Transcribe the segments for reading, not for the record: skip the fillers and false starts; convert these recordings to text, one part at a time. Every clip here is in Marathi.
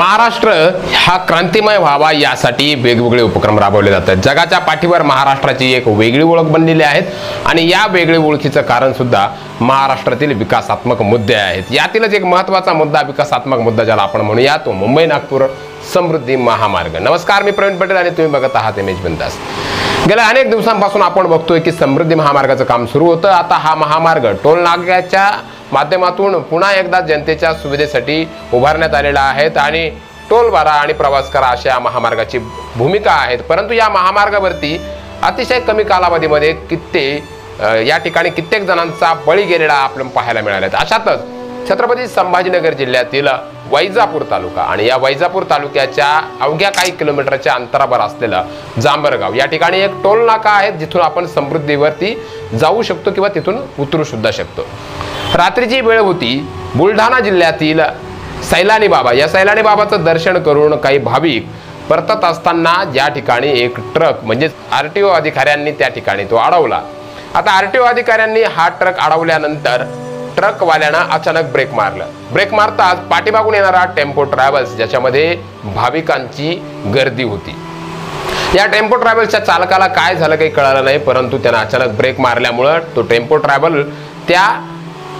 महाराष्ट्र हा क्रांतिमय व्हावा यासाठी वेगवेगळे उपक्रम राबवले जातात। जगाच्या पाठीवर महाराष्ट्राची एक वेगळी ओळख बनलेली आहे आणि या वेगळी ओळखीचं कारण सुद्धा महाराष्ट्रातील विकासात्मक मुद्दे आहेत। यातीलच एक महत्त्वाचा मुद्दा, विकासात्मक मुद्दा ज्याला आपण म्हणूया, तो मुंबई नागपूर समृद्धी महामार्ग। नमस्कार, मी प्रवीण पटेल आणि तुम्ही बघत आहात इमेज बिंदास। गेल्या अनेक दिवसांपासून आपण बघतोय की समृद्धी महामार्गाचं काम सुरू होतं। आता हा महामार्ग टोल नाक्याच्या माध्यमातून पुन्हा एकदा जनतेच्या सुविधेसाठी उभारण्यात आलेला आहे आणि टोल भरा आणि प्रवास करा अशा महामार्गाची भूमिका आहे। परंतु या महामार्गावरती अतिशय कमी कालावधीमध्ये या ठिकाणी कित्येक जणांचा बळी गेलेला आपल्याला पाहायला मिळाला। अशातच छत्रपती संभाजीनगर जिल्ह्यातील वैजापूर तालुका आणि या वैजापूर तालुक्याच्या अवघ्या काही किलोमीटरच्या अंतरावर असलेला जांभरगाव या ठिकाणी एक टोल नाका आहे, जिथून आपण समृद्धीवरती जाऊ शकतो किंवा तिथून उतरू सुद्धा शकतो। रात्रीची वेळ होती। बुलढाणा जिल्ह्यातील सैलानी बाबा, या सैलानी बाबाचं दर्शन करून काही भाविक परतत असताना या ठिकाणी एक ट्रक म्हणजे आरटीओ अधिकाऱ्यांनी त्या ठिकाणी तो अडवला। आता आरटीओ अधिकाऱ्यांनी हा ट्रक अडवल्यानंतर ट्रकवाल्यानं अचानक ब्रेक मारलं। ब्रेक मारताच पाठीमागून येणारा टेम्पो ट्रॅव्हल्स, ज्याच्यामध्ये भाविकांची गर्दी होती, या टेम्पो ट्रॅव्हल्सच्या चालकाला काय झालं काही कळालं नाही, परंतु त्यानं अचानक ब्रेक मारल्यामुळे तो टेम्पो ट्रॅव्हल त्या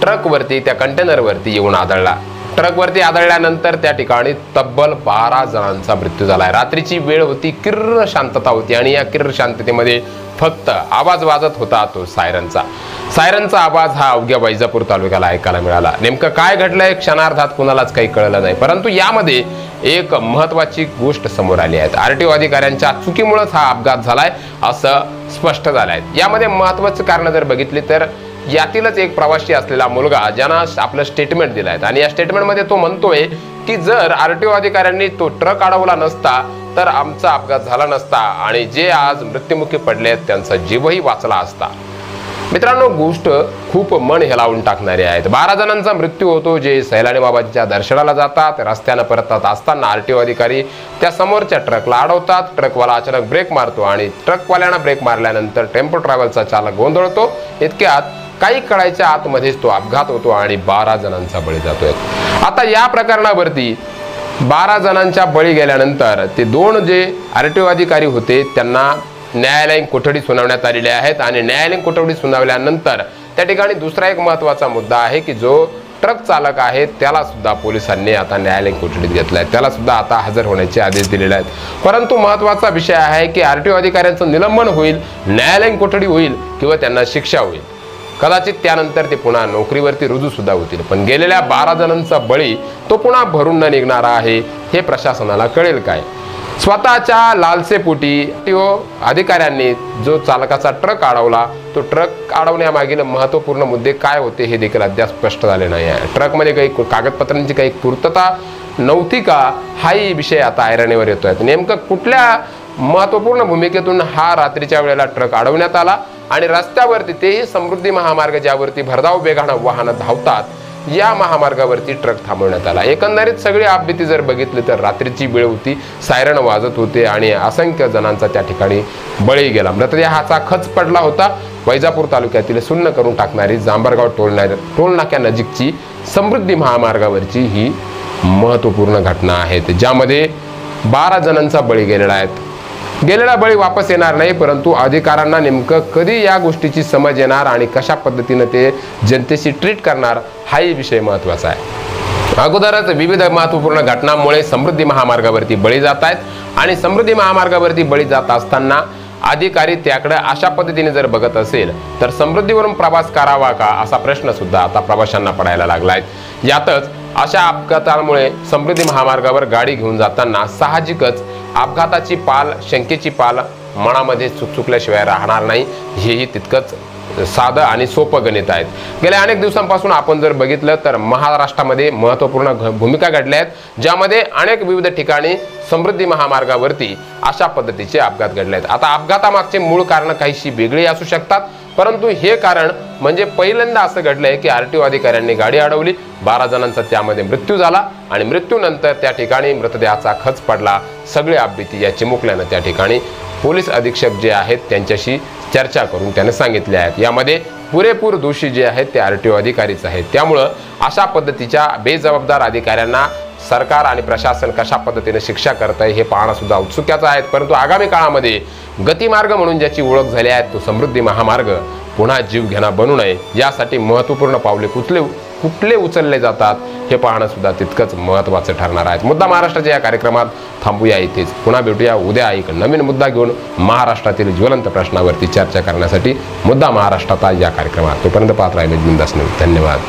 ट्रकवरती, त्या कंटेनरवरती येऊन आदळला। ट्रकवरती आदळल्यानंतर त्या ठिकाणी तब्बल 12 जणांचा मृत्यू झालाय। रात्रीची वेळ होती, किर्र शांतता होती आणि या किर्र शांततेमध्ये फक्त आवाज वाजत होता तो सायरनचा आवाज हा अवघ्या वैजापूर तालुक्याला ऐकायला मिळाला। नेमकं काय घडलंय क्षणार्धात कुणालाच काही कळलं नाही, परंतु यामध्ये एक महत्त्वाची गोष्ट समोर आली आहे। आरटीओ अधिकाऱ्यांच्या चुकीमुळेच हा अपघात झालाय असं स्पष्ट झालंय। यामध्ये महत्त्वाचं कारण जर बघितली तर यातीलच एक प्रवासी असलेला मुलगा ज्यानं आपलं स्टेटमेंट दिलंय आणि या स्टेटमेंटमध्ये तो म्हणतोय की जर आरटीओ अधिकाऱ्यांनी तो ट्रक अडवला नसता तर आमचा अपघात झाला नसता आणि जे आज मृत्युमुखी पडले त्यांचा जीवही वाचला असता। मित्रांनो, गोष्ट खूप मन हेलावून टाकणारी आहे। 12 जणांचा मृत्यू होतो जे सैलानी बाबांच्या दर्शनाला जातात, रस्त्याने परतत असताना आरटीओ अधिकारी त्या समोरच्या ट्रकला अडवतात। ट्रकवाला अचानक ब्रेक मारतो आणि ट्रकवाल्यानं ब्रेक मारल्यानंतर टेम्पो ट्रॅव्हलचा चालक गोंधळतो। इतक्यात काही कळायच्या आतमध्येच तो अपघात होतो आणि 12 जणांचा बळी जातोय। आता या प्रकरणावरती 12 जणांच्या बळी गेल्यानंतर ते 2 जे आरटीओ अधिकारी होते त्यांना न्यायालयीन कोठडी सुनावण्यात आलेली आहेत आणि न्यायालयीन कोठडी सुनावल्यानंतर त्या ठिकाणी दुसरा एक महत्त्वाचा मुद्दा आहे की जो ट्रक चालक आहे त्याला सुद्धा पोलिसांनी आता न्यायालयीन कोठडीत घेतलाय, त्याला सुद्धा आता हजर होण्याचे आदेश दिलेले आहेत। परंतु महत्त्वाचा विषय आहे की आरटीओ अधिकाऱ्यांचं निलंबन होईल, न्यायालयीन कोठडी होईल किंवा त्यांना शिक्षा होईल, कदाचित त्यानंतर ते पुन्हा नोकरीवरती रुजू सुद्धा होतील, पण गेलेल्या 12 जणांचा बळी तो पुन्हा भरून न निघणारा आहे हे प्रशासनाला कळेल काय? स्वतःच्या लालसेपोटी आरटीओ अधिकाऱ्यांनी जो चालकाचा ट्रक अडवला, तो ट्रक अडवण्यामागील महत्त्वपूर्ण मुद्दे काय होते हे देखील अद्याप स्पष्ट झाले नाही आहे। ट्रकमध्ये काही कागदपत्रांची काही पूर्तता नव्हती का, हाही विषय आता ऐरणीवर येतोय। नेमकं कुठल्या महत्त्वपूर्ण भूमिकेतून हा रात्रीच्या वेळेला ट्रक अडवण्यात आला आणि रस्त्यावरती, तेही समृद्धी महामार्ग ज्यावरती भरधाव वेगानं वाहनं धावतात, या महामार्गावरती ट्रक थांबवण्यात आला। एकंदरीत सगळी आपबीती जर बघितली तर रात्रीची वेळ होती, सायरन वाजत होते आणि असंख्य जणांचा त्या ठिकाणी बळी गेला। मृतदेहाचा खच पडला होता। वैजापूर तालुक्यातील सुन्न करून टाकणारी जांभरगाव टोल नाक्यानजीकची समृद्धी महामार्गावरची ही महत्त्वपूर्ण घटना आहे, ज्यामध्ये 12 जणांचा बळी गेलेला आहे। गेलेला बळी वापस येणार नाही, परंतु अधिकाऱ्यांना नेमकं कधी या गोष्टीची समज येणार आणि कशा पद्धतीने ते जनतेशी ट्रीट करणार हाही विषय महत्त्वाचा आहे। अगोदरच विविध महत्त्वपूर्ण घटनांमुळे समृद्धी महामार्गावरती बळी जात आहेत आणि समृद्धी महामार्गावरती बळी जात असताना अधिकारी त्याकडे अशा पद्धतीने जर बघत असेल तर समृद्धीवरून प्रवास करावा का असा प्रश्न सुद्धा आता प्रवाशांना पडायला लागला आहे। यातच अशा अपघातांमुळे समृद्धी महामार्गावर गाडी घेऊन जाताना साहजिकच अपघाताची पाल, शंकेची पाल मनामध्ये चुकल्याशिवाय राहणार नाही, हेही तितकंच साधं आणि सोपं गणित आहेत। गेल्या अनेक दिवसांपासून आपण जर बघितलं तर महाराष्ट्रामध्ये महत्त्वपूर्ण भूमिका घडल्या आहेत, ज्यामध्ये अनेक विविध ठिकाणी समृद्धी महामार्गावरती अशा पद्धतीचे अपघात घडले आहेत। आता अपघातामागचे मूळ कारण काहीशी वेगळी असू शकतात, परंतु हे कारण म्हणजे पहिल्यांदा असं घडलंय की आरटीओ अधिकाऱ्यांनी गाडी अडवली, 12 जणांचा त्यामध्ये मृत्यू झाला आणि मृत्यूनंतर त्या ठिकाणी मृतदेहाचा खच पडला। सगळे आपबीती या चिमुकल्यानं त्या ठिकाणी पोलीस अधीक्षक जे आहेत त्यांच्याशी चर्चा करून त्याने सांगितले आहेत। यामध्ये पुरेपूर दोषी जे आहेत ते आरटीओ अधिकारीच आहेत। त्यामुळे अशा पद्धतीच्या बेजबाबदार अधिकाऱ्यांना सरकार आणि प्रशासन कशा पद्धतीने शिक्षा करत आहे हे पाहणं सुद्धा उत्सुक्याचं आहे। परंतु आगामी काळामध्ये गतिमार्ग म्हणून ज्याची ओळख झाली आहे तो समृद्धी महामार्ग पुन्हा जीवघेणा बनू नये यासाठी महत्त्वपूर्ण पावले कुठले उचलले जातात हे पाहणं सुद्धा तितकंच महत्त्वाचं ठरणार आहे। मुद्दा महाराष्ट्राच्या या कार्यक्रमात थांबूया इथेच। पुन्हा भेटूया उद्या एक नवीन मुद्दा घेऊन महाराष्ट्रातील ज्वलंत प्रश्नावरती चर्चा करण्यासाठी मुद्दा महाराष्ट्राचा या कार्यक्रमात। तोपर्यंत पाहत राहिले बिंदास न्यूज। धन्यवाद।